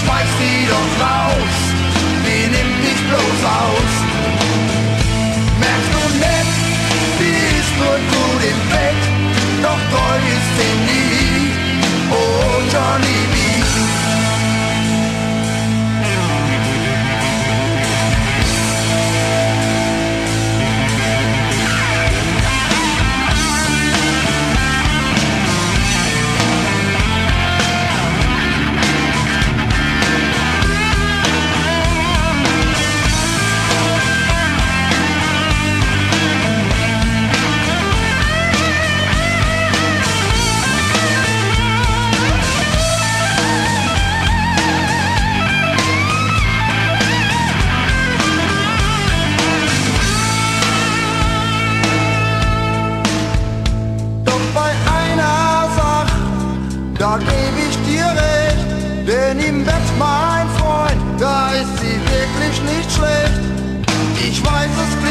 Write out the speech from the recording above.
schmeiß die doch raus, die nimmt dich bloß aus. Merkst du nicht, die ist nur gut im Bett, doch treu ist sie nie, oh Johnny B. Da geb ich dir recht, denn im Bett, mein Freund, da ist sie wirklich nicht schlecht. Ich weiß es